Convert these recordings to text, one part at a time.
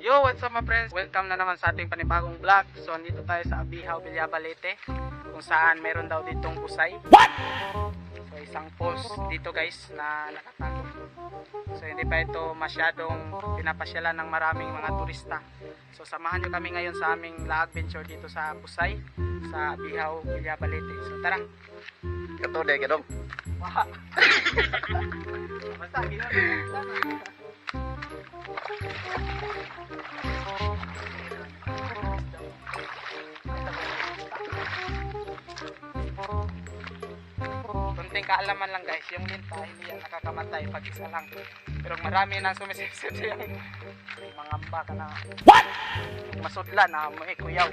Yo, what's up my friends? Welcome na naman sa ating panibagong vlog. So, nandito tayo sa Abihaw, Villabalete, kung saan meron daw ditong busay. What? So, isang falls dito guys na nakatago. So, hindi pa ito masyadong pinapasyalan ng maraming mga turista. So, samahan nyo kami ngayon sa aming adventure dito sa busay, sa Abihaw, Villabalete. So, tara! Katode ka dong. Wah! Basta, ginoon. Kunting kaalaman lang guys, yung linta hindi yan nakakamatay pag isa lang. Pero marami nang sumisipsip yung mangamba ka na. What? Masudla na mo kuyaw.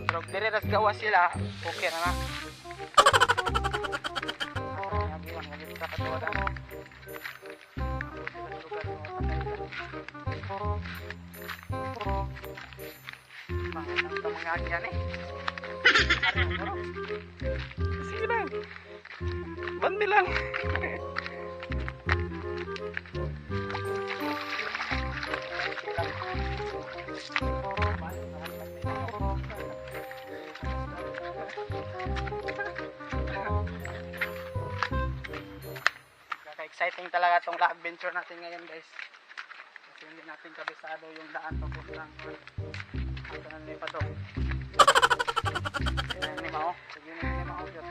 Pero dire ras gawa sila, okay na na. Sabi lang, ngayon sa katuwagan. Mga agyan eh. Sige lang. Bandi lang. Exciting talaga itong adventure natin ngayon guys. Kasi hindi natin kabisado yung daan papunta ng ito na nipa to. Sige ni Mao. Sige ni Mao dyan.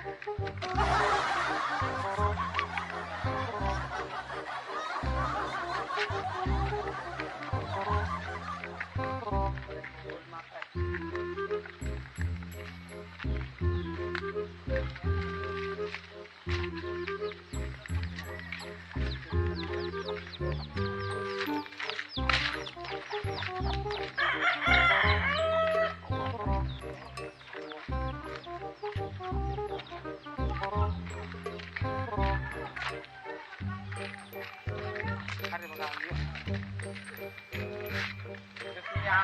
Hari bagay. Gusto niya.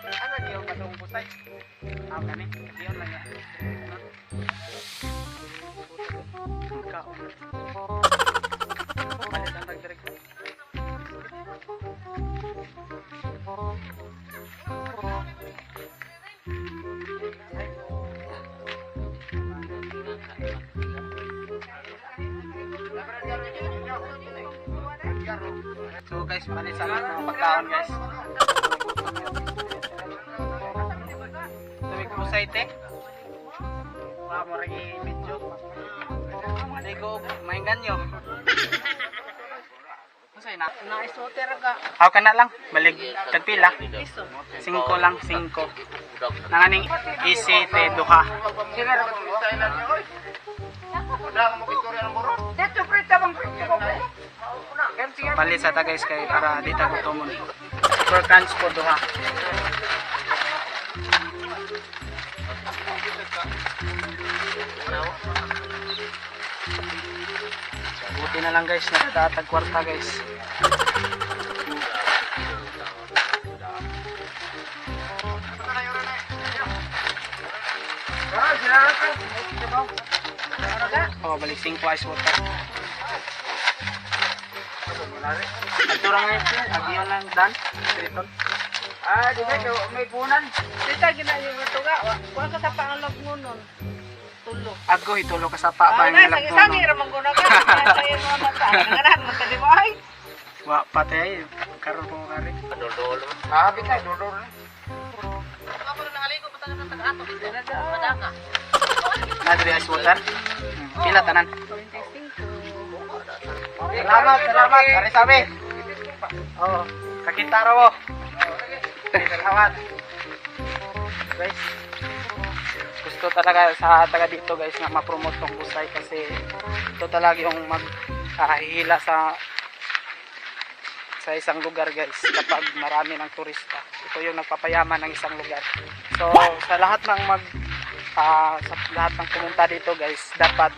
Ano diyo katong busay? Ah, kani. Diyon lang ya. Kaon. Balik ang tagdirek. So guys, balik sa mga pagkaon guys. Tuwig po sa ite. Wala mo rin i-video. Ligo, maingan nyo. Masay na? Na-isoter ka. How ka na lang? Balig, tagpila? 5 lang, 5. Nanganing easy te duha. Dito prita bang prita ko. So palit sa ta guys kay para di ta gutomon. For transport duha. Buti na lang guys, nagtatag kwarta guys. Oh, balik 5 ice water. Ito lang ngayon, agiyon lang dan. Triton. Ah, di ba may punan. Dita ginayo ito ga. Kuha ka sa pangalog mo nun. Tulo. Ako itulo ka sa pa ba Ah, yung sige sangi ramang guna ka. Kaya mo na sa. Nganahan mo tadi mo ay. Wa patay karon ko kare. Dodol. Ah, bigay dodor. Ako na nangaligo pa tayo ng tag-ato. Madaka. Nadri ice water. Pila tanan. 25. Salamat, salamat. Kare sabi. Oh, kakita raw mo. Salamat. Guys. Gusto talaga sa taga dito guys na ma-promote tong busay kasi ito talaga yung maghihila sa isang lugar guys kapag marami ng turista. Ito yung nagpapayaman ng isang lugar. So sa lahat ng sa lahat ng pumunta dito guys, dapat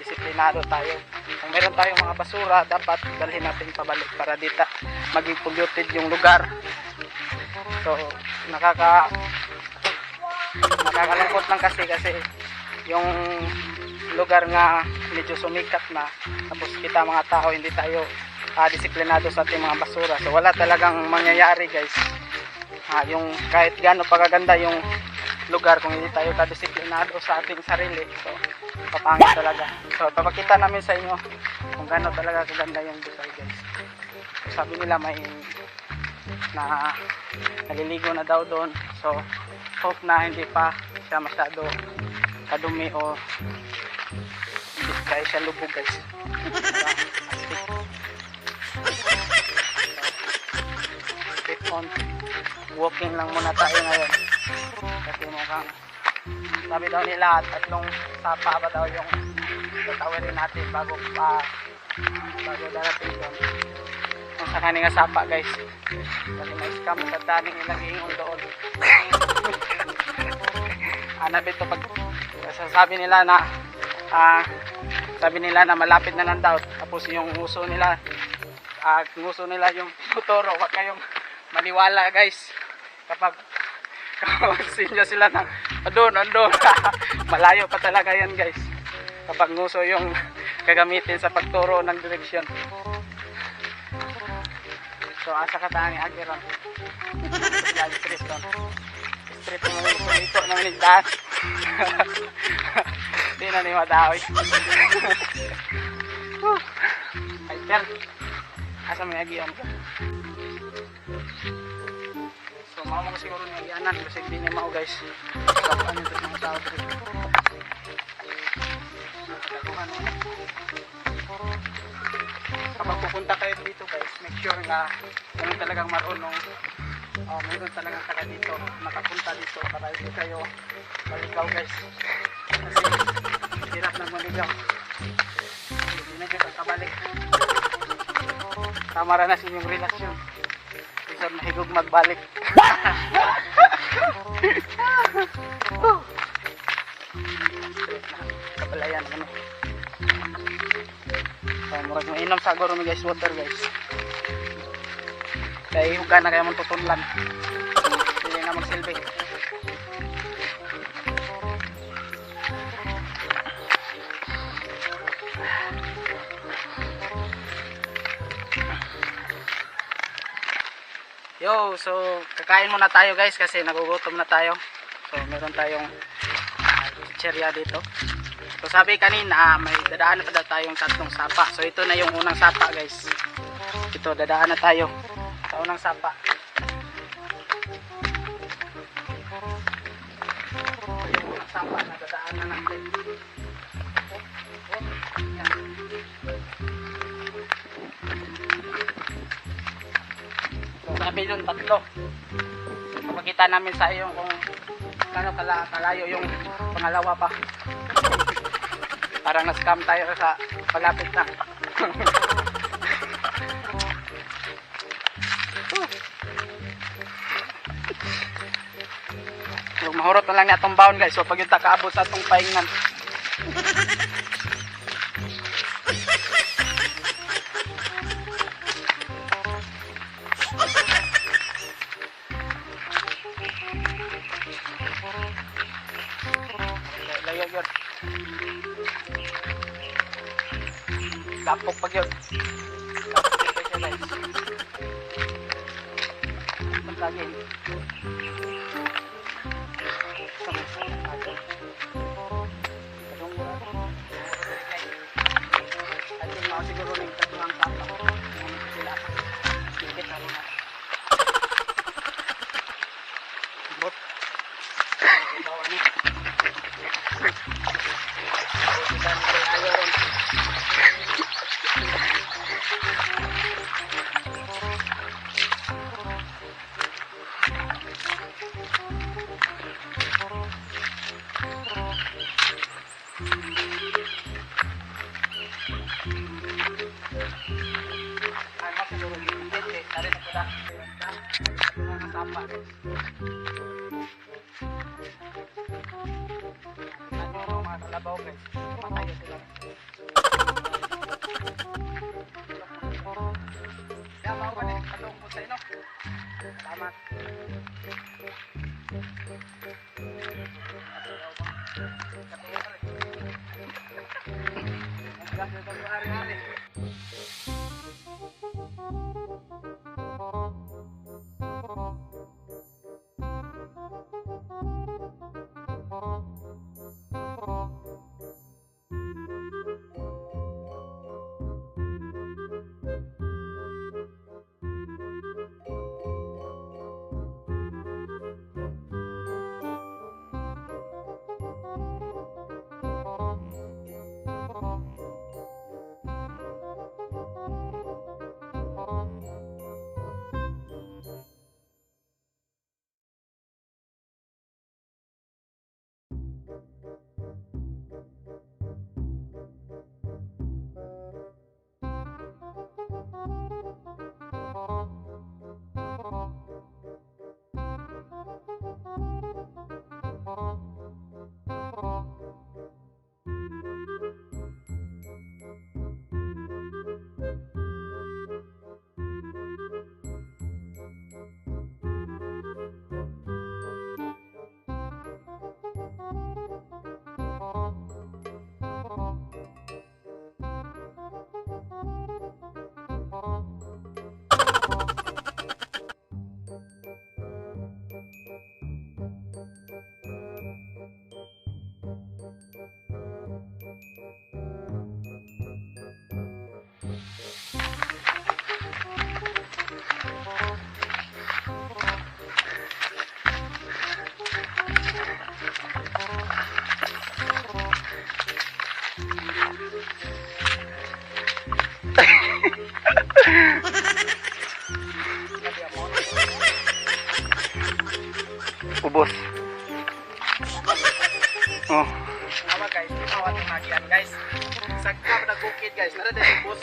disiplinado tayo. Kung meron tayong mga basura, dapat dalhin natin pabalik para dito maging polluted yung lugar. So nakakalungkot lang kasi yung lugar nga medyo sumikat na, tapos kita mga tao hindi tayo disiplinado sa ating mga basura. So wala talagang mangyayari guys. Yung kahit gaano pagaganda yung lugar kung hindi tayo kadisiplinado sa ating sarili. So papangit talaga. So papakita namin sa inyo kung gaano talaga kaganda yung Busay guys. So, sabi nila may naliligo na daw doon. So hope na hindi pa siya masyado kadumi o hindi kaya siya lubog guys. Keep on walking lang muna tayo ngayon kasi mukhang sabi daw nila 3 sapa ba daw yung tatawirin natin bago darating doon kung sa kaninga sapa guys kasi may scam sa daning ilang ingon doon. Hanapin to pag sabi nila na malapit na lang daw tapos yung uso nila yung futuro. Huwag kayong maniwala guys kapag sinyo sila ng andun malayo pa talaga yan guys kapag nguso yung gagamitin sa pagturo ng direksyon. So asa ka tayo ni Agiron street mo ito na minigdaan di na ni madaoy. Ay tel asa may agion ka. So mao mo siguro ni agianan kasi hindi niya mao guys kapag ano ito mga tao dito. Kapag pupunta kayo dito guys, make sure na kung talagang marunong mayroon talagang taga dito nakapunta dito para hindi kayo maligaw guys kasi hirap na maligaw hindi na dyan kakabalik tama na sa inyong relasyon isang mahigog magbalik. Kabalayan ano murag mainom saguro mi guys water guys kaya huwag na kayo mong tutunlan hindi na magsilbi. Yo, so kakain muna tayo guys kasi nagugutom na tayo. So meron tayong chicheria dito. So sabi kanina may dadaan pa daw tayong 3 sapa. So ito na yung unang sapa guys. Ito dadaan na tayo sa unang sapa. Yung unang sapa na dadaan na natin. So sabi yung 3. Makikita namin sa iyo kung kano kalayo yung pangalawa pa. Parang na-scam tayo sa palapit na. So, mahurot na lang niya itong baon guys. So pag yung takaabot sa itong pahingan. Layo yun. Lapok pag yun. Lapok yun siya guys. Pagkagin. Siguro na yung tatlong tapa. Sila. Sikit na rin na. Bot. Bawa ni. Kita ni kay ayaw ron. Kalabaw guys, matayo sila. Kaya mga pa rin, katong po sa ino. Salamat. Katong po rin. Ubos. Oh. Awa guys, awa itong nagyan guys. Sagka pa nagukid guys, nara din ubos.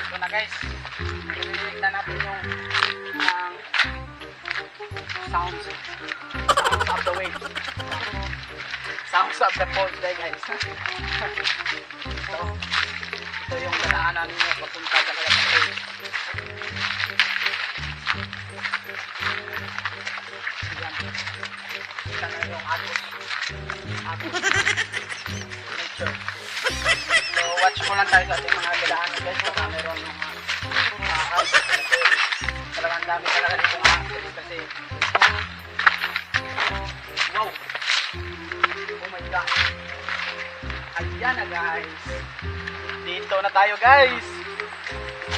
Ito na guys, narinig na natin yung sounds of the waves, sounds of the falls day guys. Ito yung dadaanan ninyo papunta talaga sa falls. Yan, kita na yung agos nature. So watch mo lang tayo sa ating mga dadaanan guys, baka meron mga house kasi talagang dami talaga dito mga activities kasi wow, oh my god, ayan na guys, dito na tayo guys,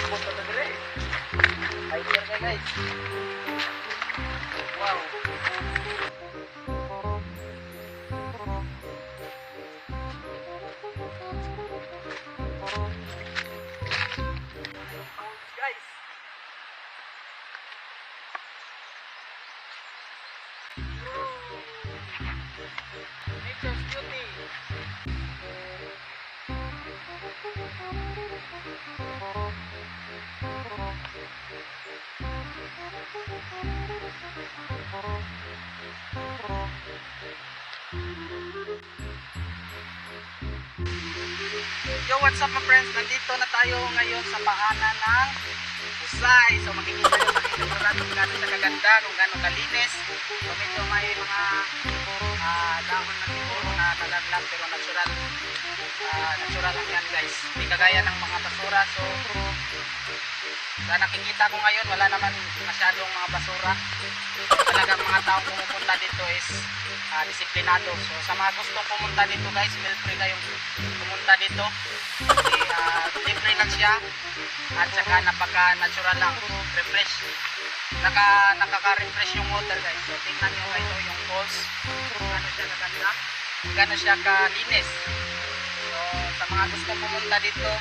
punta na dire right here kayo guys, wow. Yo, what's up my friends? Nandito na tayo ngayon sa paanan ng Busay. So makikita nyo sa camera kung gano'n siya kaganda, kung gano'n kalinis. So medyo may mga dahon na siguro na nalaglag pero natural. Natural lang yan guys. Hindi kagaya ng mga basura. So sa nakikita ko ngayon wala naman masyadong mga basura. Talagang mga taong pumupunta dito is disiplinado. So sa mga gustong pumunta dito guys, feel free kayong pumunta dito. Kasi libre lang siya at saka napaka natural lang, refresh. Nakaka-refresh yung water guys. So tingnan nyo ito yung falls. Ano siya kaganda, gano'n siya kalinis. So sa mga gustong pumunta dito,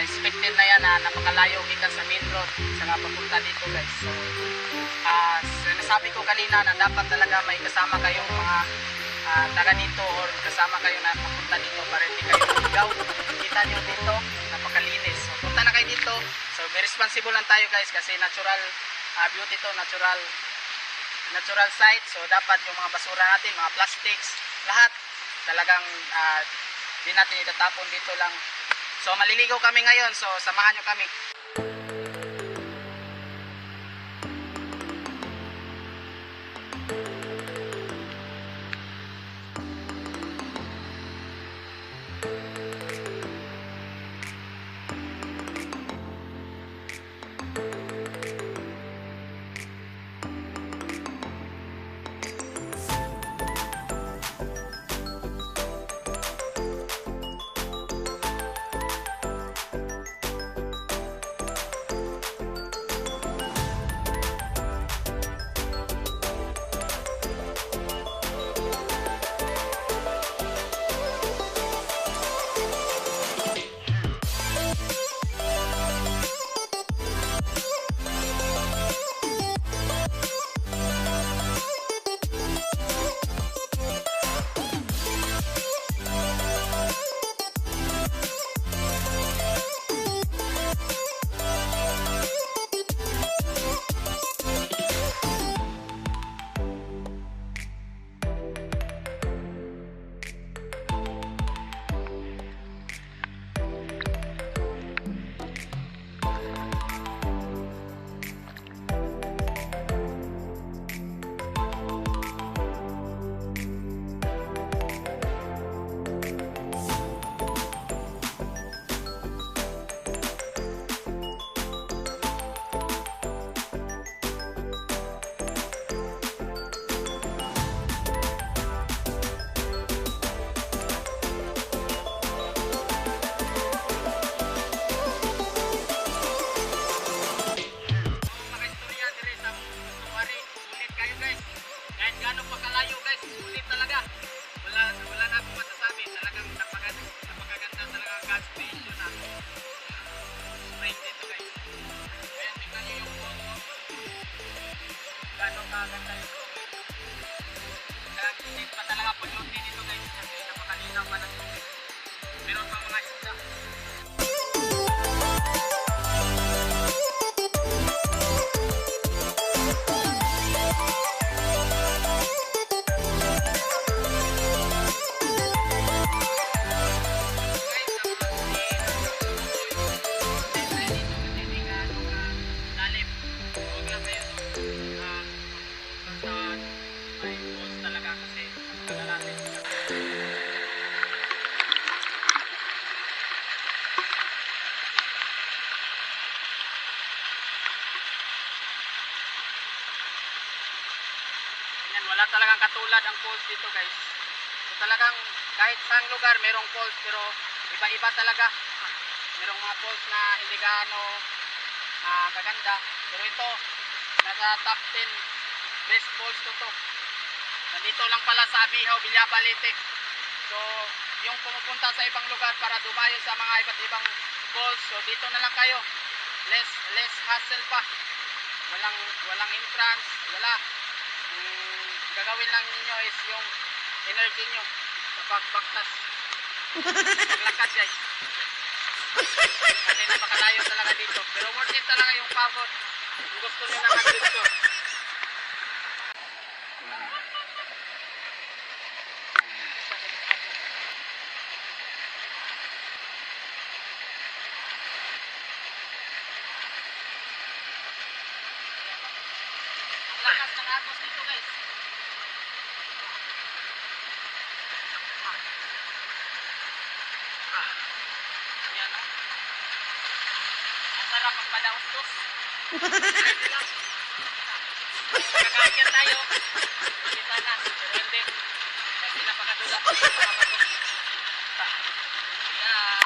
expected na yan na napakalayo gikan sa main road sa papunta dito guys. So sinasabi ko kanina na dapat talaga may kasama kayong mga taga dito or kasama kayo na papunta dito para hindi kayo maligaw. Kita nyo dito napakalinis. So punta na kayo dito. So be responsible lang tayo guys kasi natural beauty to, natural site. So dapat yung mga basura natin, mga plastics, lahat talagang di natin itatapon dito lang. So maliligaw kami ngayon, so samahan nyo kami. Wala na akong masasabi. Talagang napakaganda talaga ang gas station na sprite dito guys. Ayan, tingnan nyo yung photo. Gano'ng kaganda ito. Hindi pa talaga polluted dito guys. Kasi napakalinaw pa ng tubig. Meron pa mga isda. Wala talagang katulad ang falls dito guys. So talagang kahit saang lugar merong falls pero iba-iba talaga. Merong mga falls na hindi gaano kaganda. Pero ito, nasa top 10 best falls to. Nandito lang pala sa Abihaw, Villaba, Leyte. So yung pumupunta sa ibang lugar para dumayo sa mga iba't ibang falls, so dito na lang kayo. Less hassle pa. Walang entrance, wala. Gagawin lang ninyo is yung energy nyo sa pagbaktas. Paglakad guys. Kasi napakalayo talaga dito. Pero worth it talaga yung pagod. Kung gusto nyo ng adventure. Madaustos. Kakakyat tayo. Kita na. Pero hindi. Kasi napakadula. Yan.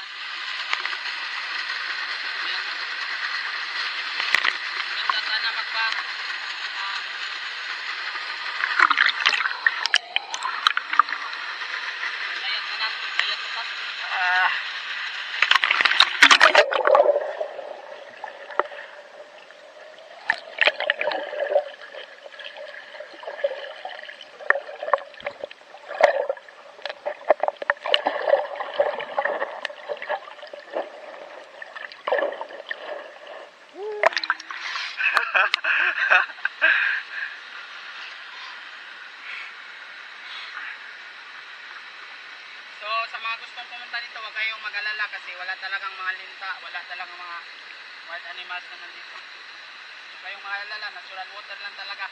Yan. Ganda sana magpa. Layat na natin. Layat na natin. So sa mga gustong pumunta dito, huwag kayong mag-alala kasi wala talagang mga linta, wala talagang mga wild animals na nandito. Huwag kayong mag-alala, natural water lang talaga.